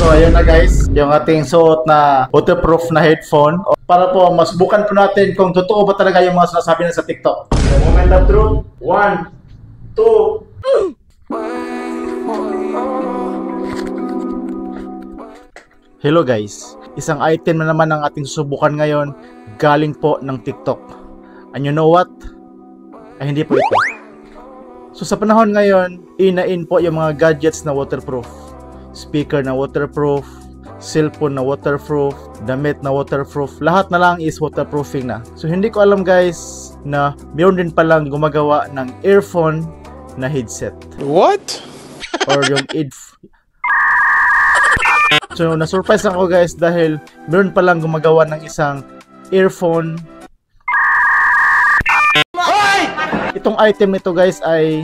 So ayun na guys, yung ating suot na waterproof na headphone. Para po masubukan po natin kung totoo ba talaga yung mga sinasabi na sa TikTok. So, moment of truth. 1, 2. Hello guys, isang item na naman ang ating susubukan ngayon galing po ng TikTok. And you know what? Ay hindi po ito. So sa panahon ngayon, in po yung mga gadgets na waterproof. Speaker na waterproof, cellphone na waterproof, damit na waterproof, lahat na lang is waterproofing na. So hindi ko alam guys na mayroon din palang gumagawa ng earphone na headset. What? Or yung So na-surprise ako guys dahil meron palang gumagawa ng isang earphone. Itong item nito guys ay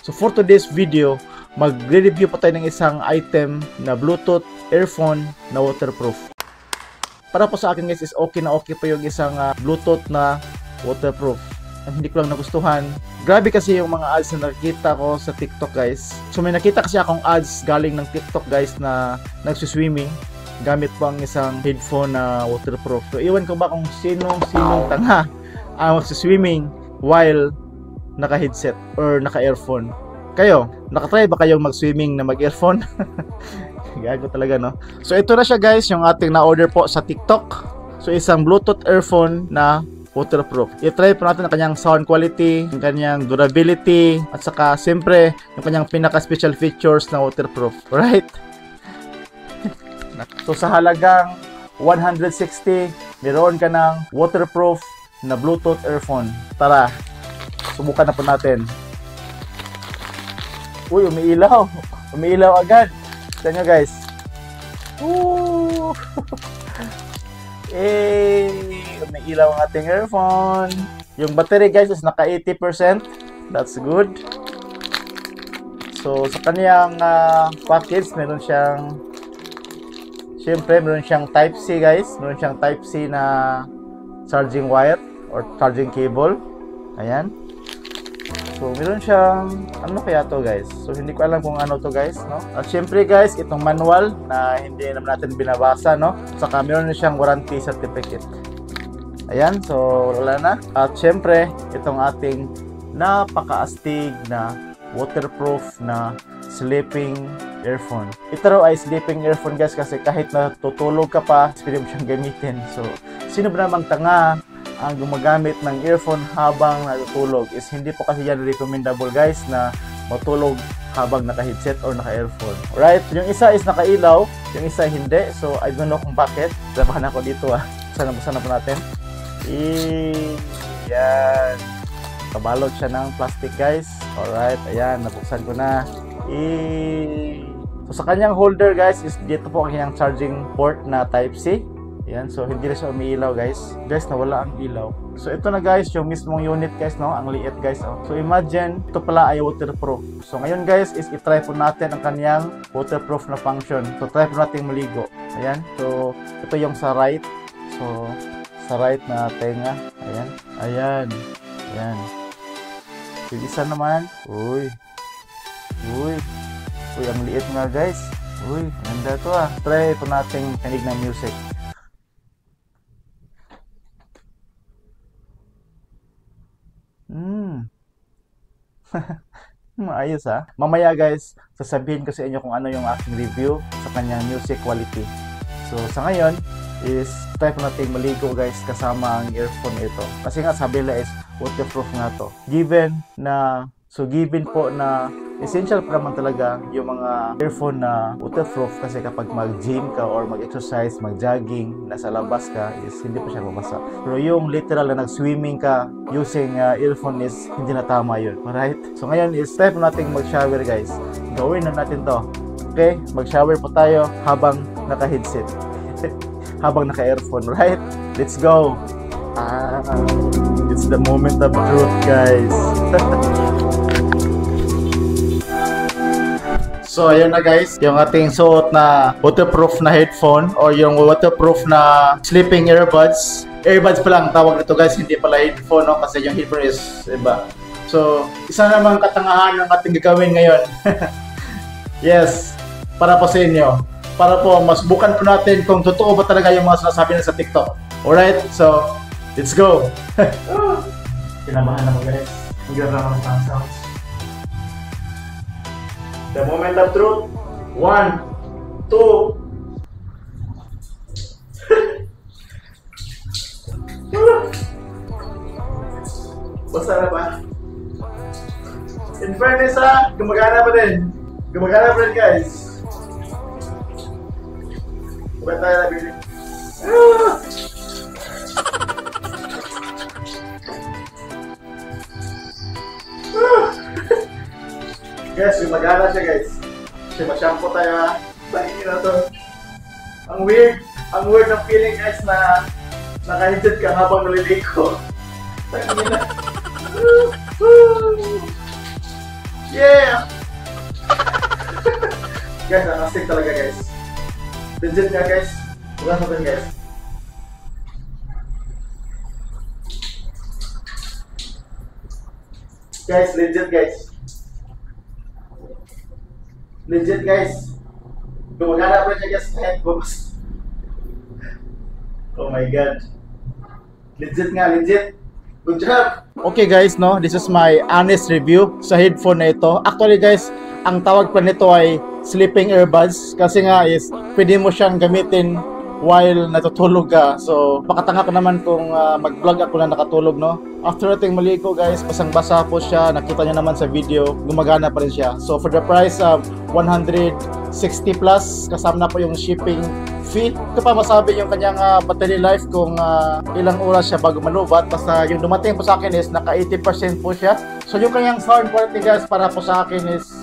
so for today's video, magre-review pa tayo ng isang item na Bluetooth earphone na waterproof. Para po sa akin guys is okay na okay pa yung isang Bluetooth na waterproof. Hindi ko lang nagustuhan. Grabe kasi yung mga ads na nakikita ko sa TikTok guys. So may nakita kasi akong ads galing ng TikTok guys na nagsiswimming gamit po ang isang headphone na waterproof. So iwan ko ba kung sinong tanga ang magsiswimming while naka-headset or naka-earphone. Kayo, nakatry ba kayong mag-swimming na mag-earphone? Gago talaga no. So ito na siya guys, yung ating na-order po sa TikTok. So isang Bluetooth earphone na waterproof. I-try po natin ang kanyang sound quality, ang kanyang durability, at saka siyempre yung kanyang pinaka-special features na waterproof. Right? So sa halagang 160, meron ka ng waterproof na Bluetooth earphone. Tara, subukan na po natin. Uy, umiilaw. Umiilaw agad. Tignan nyo guys. Woo! Umiilaw ang ating earphone. Yung battery guys is naka 80%. That's good. So sa kaniyang package, meron siyang syempre, meron siyang Type-C guys. Meron siyang Type-C na charging wire or charging cable. Ayan. So, meron siyang, ano kaya to guys? So, hindi ko alam kung ano to guys, no? At syempre guys, itong manual na hindi naman natin binabasa, no? Saka meron na siyang warranty certificate. Ayan, so wala na. At syempre, itong ating napakaastig na waterproof na sleeping earphone. Ito raw ay sleeping earphone guys kasi kahit natutulog ka pa, pwede mo siyang gamitin. So, sino ba namang tanga ang gumagamit ng earphone habang natutulog? Is hindi po kasi yan recommendable guys na matulog habang naka-headset or naka-earphone. Alright, yung isa is nakailaw, yung isa hindi. So I don't know kung bakit. Labahan ako dito Sana po natin. Yan. Kabalot siya ng plastic guys. Alright, ayan, nabuksan ko na. So sa kanyang holder guys is dito po ang kanyang charging port na Type-C. Yan, so hindi na siya umiilaw guys. Guys, nawala ang ilaw. So ito na guys, yung mismong unit guys, no? Ang liit guys, So imagine, ito pala ay waterproof. So ngayon guys, is i-try po natin ang kaniyang waterproof na function. So try po natin maligo. Ayan, so ito yung sa right. So sa right na tenga. Ayan, ayan, ayan. Yung isa naman, uy, ang liit nga guys. Uy, ganda to Try po natin kinig ng music. Maayos Mamaya guys, sasabihin ko sa inyo kung ano yung aking review sa kanyang music quality. So sa ngayon is try po natin maligo guys kasama ang earphone ito. Kasi nga sabi nila is waterproof nga to. Given po na essential pa naman talaga yung mga earphone na waterproof kasi kapag mag-gym ka or mag-exercise, mag-jogging, nasa labas ka, is hindi pa siya mabasa. Pero yung literal na nag-swimming ka using earphone is hindi na tama yun. Alright? So ngayon is try po natin mag-shower guys. Gawin na natin to. Okay? Mag-shower po tayo habang naka-headset. Habang naka-earphone. Right? Let's go! It's the moment of truth guys. So ayun na guys, yung ating suot na waterproof na headphone or yung waterproof na sleeping earbuds. Earbuds pa lang tawag nito guys, hindi pala headphone no? Kasi yung headphone is iba. So isa namang katangahan ng ating gagawin ngayon. Yes, para po sa inyo. Para po masubukan po natin kung totoo ba talaga yung mga sinasabi nila sa TikTok. Alright, so let's go! Kinabahan ako guys. Ang ganda naman ng sounds. The moment of truth. 1, 2. Basta na ba? In fairness ha, gumagana pa din. Gumagana pa rin guys. Bukan tayo na bili. Guys, gumagana siya guys. Kasi ma-shampoo tayo ha. Bakit na to? Ang weird ng feeling guys na naka-headset ka habang naliligo. Bakit na? Yeah! Guys, nakastig talaga guys. Legit nga guys. Bukas natin guys. Guys, legit guys. Legit guys. Gumagana pa siya guys. Headphones. Oh my god. Legit nga, legit. Good job! Okay guys, no, this is my honest review sa headphone na ito. Actually guys, ang tawag pa nito ay sleeping earbuds kasi nga is pwede mo siyang gamitin while natutulog ka. So, makatanga ko naman kung mag-vlog ako na nakatulog, no? After nating maligo guys, basang-basa po siya. Nakita nyo naman sa video, gumagana pa rin siya. So, for the price of 160 plus, kasama na po yung shipping fee. Ito pa masabi yung kanyang battery life kung ilang oras siya bago malubat. Basta yung dumating po sa akin is naka 80% po siya. So, yung kanyang sound quality guys para po sa akin is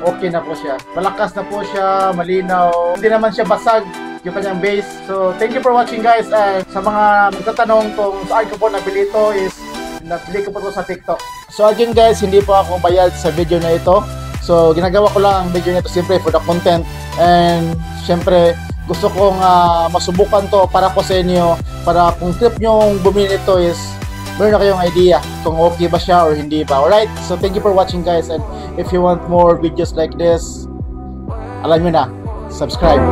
okay na po siya. Malakas na po siya, malinaw. Hindi naman siya basag yung kanyang bass. So, thank you for watching guys. And sa mga magtatanong kung saan ko po nabili ito is nabili ko po ito sa TikTok. So again guys, hindi po ako bayad sa video na ito. So, ginagawa ko lang ang video na ito siyempre for the content. And siyempre, gusto kong masubukan to para po sa inyo. Para kung trip nyo bumili nito is meron na kayong idea kung okay ba siya or hindi ba. Alright? So, thank you for watching guys. And if you want more videos like this, alam nyo na, subscribe.